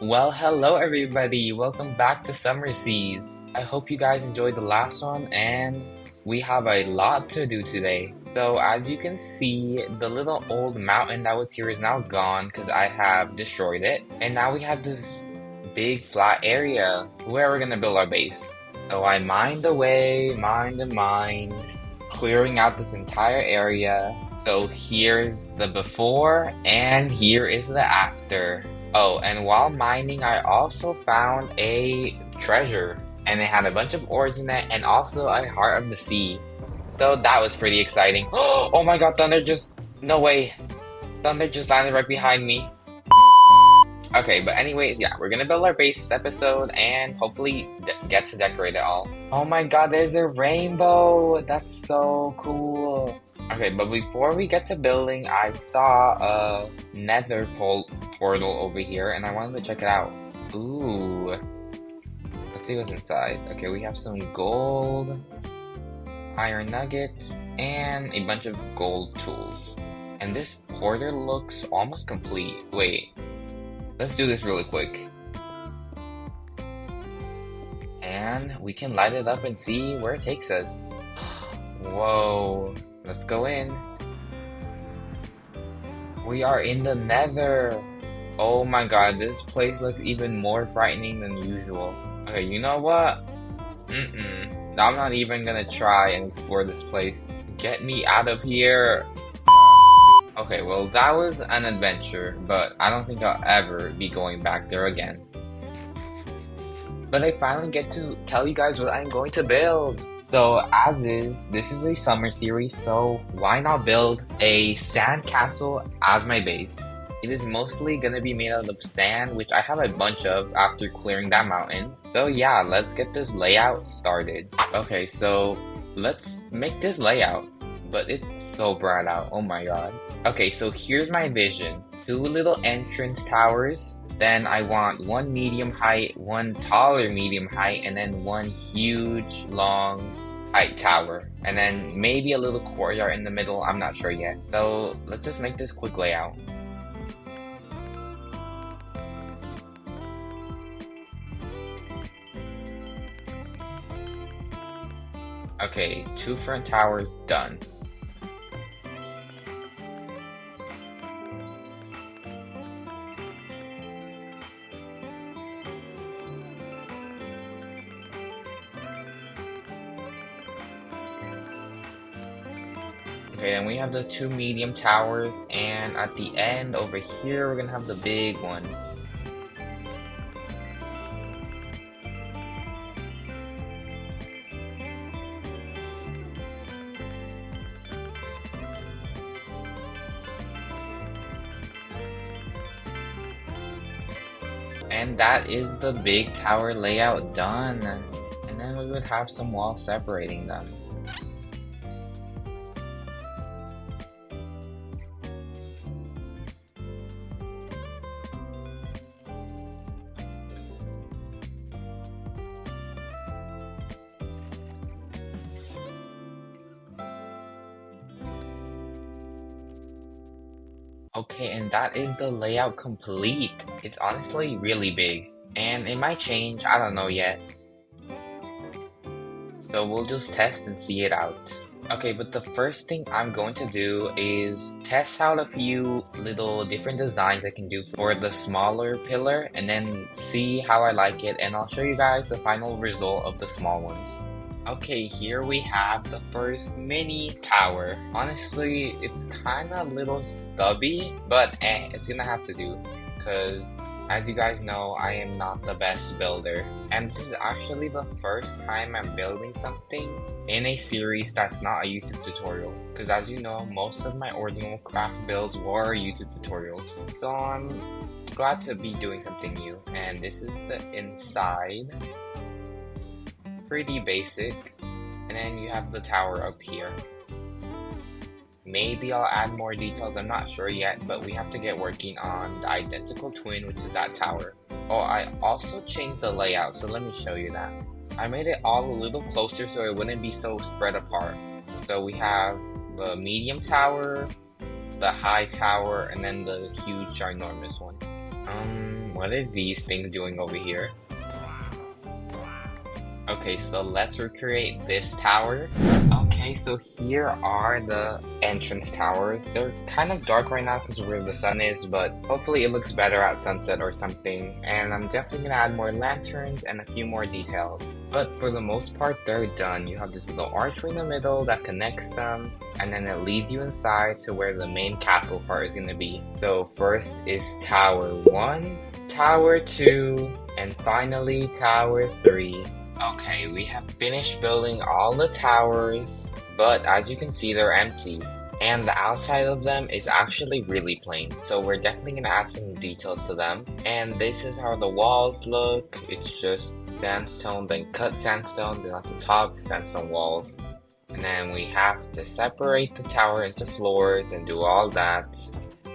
Well, hello everybody. Welcome back to SummerSez. I hope you guys enjoyed the last one and we have a lot to do today. So as you can see, the little old mountain that was here is now gone because I have destroyed it. And now we have this big flat area where we're gonna build our base. So I mined away, mined, clearing out this entire area. So here's the before and here is the after. Oh, and while mining, I also found a treasure, and it had a bunch of ores in it, and also a heart of the sea. So that was pretty exciting. Oh my god, thunder just... No way. Thunder just landed right behind me. Okay, but anyways, yeah, we're gonna build our base this episode, and hopefully get to decorate it all. Oh my god, there's a rainbow! That's so cool. Okay, but before we get to building, I saw a nether portal over here, and I wanted to check it out. Ooh. Let's see what's inside. Okay, we have some gold, iron nuggets, and a bunch of gold tools. And this portal looks almost complete. Wait, let's do this really quick. And we can light it up and see where it takes us. Whoa. Let's go in. We are in the nether. Oh my god, this place looks even more frightening than usual. Okay, you know what? I'm not even gonna try and explore this place. Get me out of here. Okay, well that was an adventure, but I don't think I'll ever be going back there again. But I finally get to tell you guys what I'm going to build. So as is, this is a summer series, so why not build a sandcastle as my base? It is mostly gonna be made out of sand, which I have a bunch of after clearing that mountain. So yeah, let's get this layout started. Okay, so let's make this layout, but it's so bright out, oh my god. Okay, so here's my vision. 2 little entrance towers. Then I want 1 medium height, 1 taller medium height, and then 1 huge long height tower. And then maybe a little courtyard in the middle, I'm not sure yet. So let's just make this quick layout. Okay, 2 front towers done. Okay, then we have the 2 medium towers, and at the end over here, we're gonna have the big one. And that is the big tower layout done. And then we would have some walls separating them. Okay, and that is the layout complete. It's honestly really big, and it might change, I don't know yet. So we'll just test and see it out. Okay, but the first thing I'm going to do is test out a few little different designs I can do for the smaller pillar, and then see how I like it, and I'll show you guys the final result of the small ones. Okay, here we have the first mini tower. Honestly, it's kinda a little stubby, but it's gonna have to do. Because, as you guys know, I am not the best builder. And this is actually the first time I'm building something in a series that's not a YouTube tutorial. Because as you know, most of my ordinal craft builds were YouTube tutorials. So I'm glad to be doing something new. And this is the inside. Pretty basic, and then you have the tower up here. Maybe I'll add more details, I'm not sure yet, but we have to get working on the identical twin, which is that tower. Oh, I also changed the layout, so let me show you that. I made it all a little closer so it wouldn't be so spread apart. So we have the medium tower, the high tower, and then the huge ginormous one. what are these things doing over here? Okay, so let's recreate this tower. Okay, so here are the entrance towers. They're kind of dark right now because of where the sun is, but hopefully it looks better at sunset or something. And I'm definitely gonna add more lanterns and a few more details. But for the most part, they're done. You have this little archway in the middle that connects them, and then it leads you inside to where the main castle part is gonna be. So first is Tower 1, Tower 2, and finally Tower 3. Okay, we have finished building all the towers, but as you can see, they're empty. And the outside of them is actually really plain, so we're definitely going to add some details to them. And this is how the walls look. It's just sandstone, then cut sandstone, then at the top, sandstone walls. And then we have to separate the tower into floors and do all that.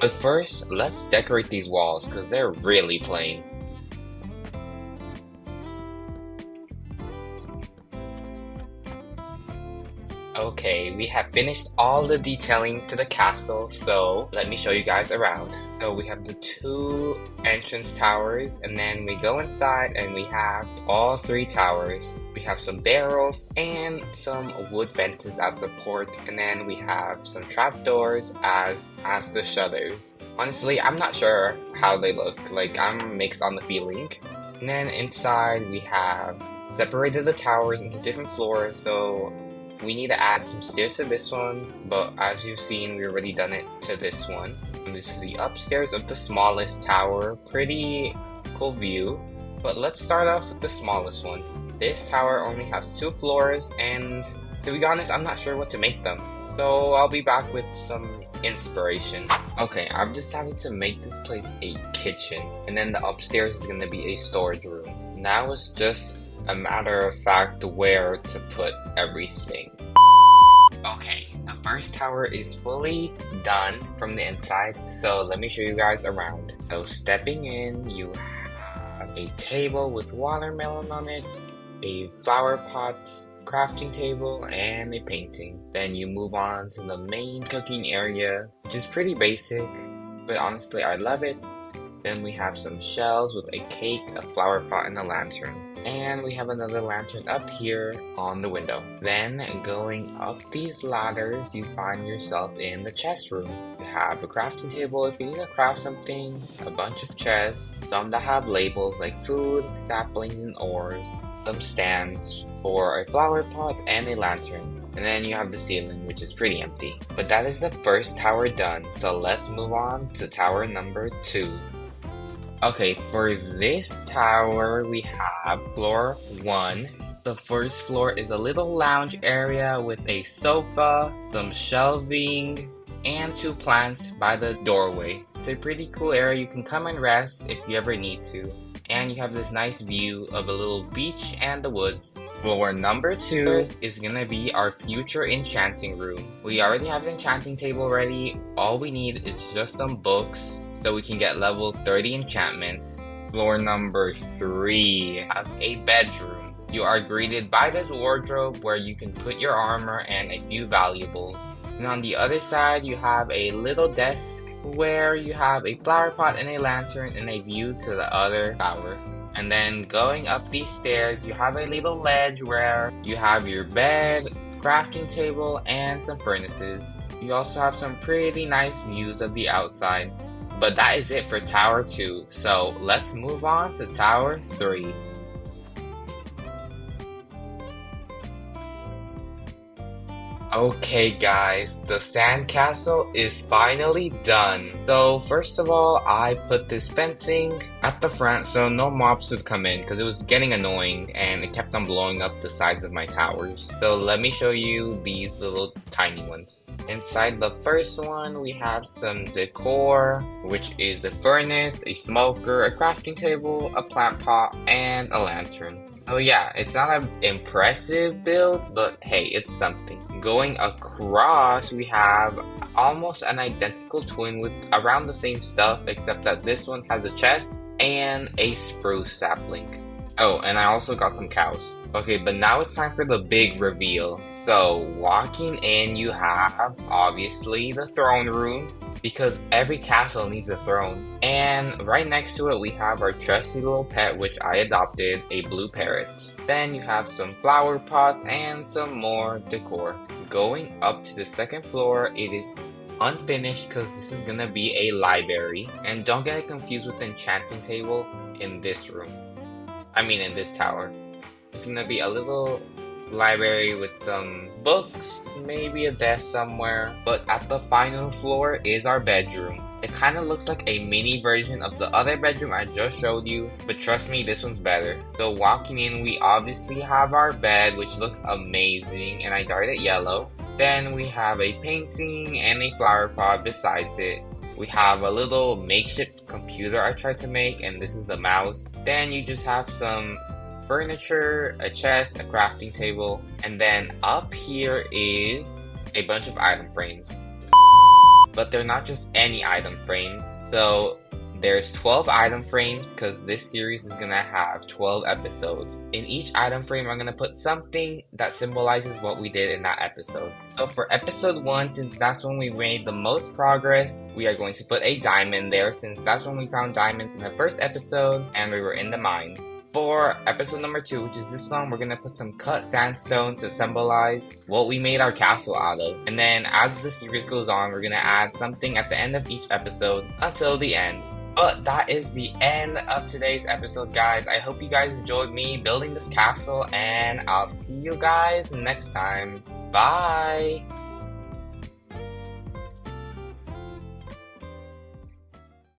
But first, let's decorate these walls, because they're really plain. Okay, we have finished all the detailing to the castle, so let me show you guys around. So we have the 2 entrance towers, and then we go inside and we have all 3 towers. We have some barrels and some wood fences as support, and then we have some trapdoors as the shutters. Honestly, I'm not sure how they look, like I'm mixed on the feeling. And then inside we have separated the towers into different floors, so we need to add some stairs to this one, but as you've seen, we've already done it to this one. And this is the upstairs of the smallest tower. Pretty cool view, but let's start off with the smallest one. This tower only has 2 floors, and to be honest, I'm not sure what to make them. So I'll be back with some inspiration. Okay, I've decided to make this place a kitchen, and then the upstairs is going to be a storage room. Now it's just a matter of fact where to put everything. Okay, the first tower is fully done from the inside, so let me show you guys around. So stepping in, you have a table with watermelon on it, a flower pot, crafting table, and a painting. Then you move on to the main cooking area, which is pretty basic, but honestly I love it. Then we have some shelves with a cake, a flower pot, and a lantern. And we have another lantern up here on the window. Then going up these ladders, you find yourself in the chest room. You have a crafting table if you need to craft something, a bunch of chests, some that have labels like food, saplings, and ores, some stands for a flower pot, and a lantern. And then you have the ceiling, which is pretty empty. But that is the first tower done, so let's move on to tower number 2. Okay, for this tower, we have floor 1. The first floor is a little lounge area with a sofa, some shelving, and 2 plants by the doorway. It's a pretty cool area. You can come and rest if you ever need to. And you have this nice view of a little beach and the woods. Floor number 2 is gonna be our future enchanting room. We already have the enchanting table ready. All we need is just some books, so we can get level 30 enchantments. Floor number 3 have a bedroom. You are greeted by this wardrobe where you can put your armor and a few valuables. And on the other side, you have a little desk where you have a flower pot and a lantern and a view to the other tower. And then going up these stairs, you have a little ledge where you have your bed, crafting table, and some furnaces. You also have some pretty nice views of the outside. But that is it for Tower 2, so let's move on to Tower 3. Okay guys, the sandcastle is finally done. So first of all, I put this fencing at the front so no mobs would come in because it was getting annoying and it kept on blowing up the sides of my towers. So let me show you these little tiny ones. Inside the first one, we have some decor, which is a furnace, a smoker, a crafting table, a plant pot, and a lantern. So yeah, it's not an impressive build, but hey, it's something. Going across, we have almost an identical twin with around the same stuff, except that this one has a chest and a spruce sapling. Oh, and I also got some cows. Okay, but now it's time for the big reveal. So walking in, you have obviously the throne room, because every castle needs a throne. And right next to it, we have our trusty little pet, which I adopted, a blue parrot. Then you have some flower pots and some more decor. Going up to the second floor, it is unfinished because this is gonna be a library. And don't get it confused with the enchanting table in this room. In this tower. It's gonna be a little library with some books, maybe a desk somewhere. But at the final floor is our bedroom. It kind of looks like a mini version of the other bedroom I just showed you, but trust me, this one's better. So walking in, we obviously have our bed, which looks amazing, and I dyed it yellow. Then we have a painting and a flower pot besides it. We have a little makeshift computer I tried to make, and this is the mouse. Then you just have some furniture, a chest, a crafting table, and then up here is a bunch of item frames. But they're not just any item frames. So there's 12 item frames because this series is gonna have 12 episodes. In each item frame, I'm gonna put something that symbolizes what we did in that episode. So for episode 1, since that's when we made the most progress, we are going to put a diamond there since that's when we found diamonds in the first episode and we were in the mines. For episode number 2, which is this one, we're gonna put some cut sandstone to symbolize what we made our castle out of. And then as the series goes on, we're gonna add something at the end of each episode until the end. But that is the end of today's episode, guys. I hope you guys enjoyed me building this castle, and I'll see you guys next time. Bye!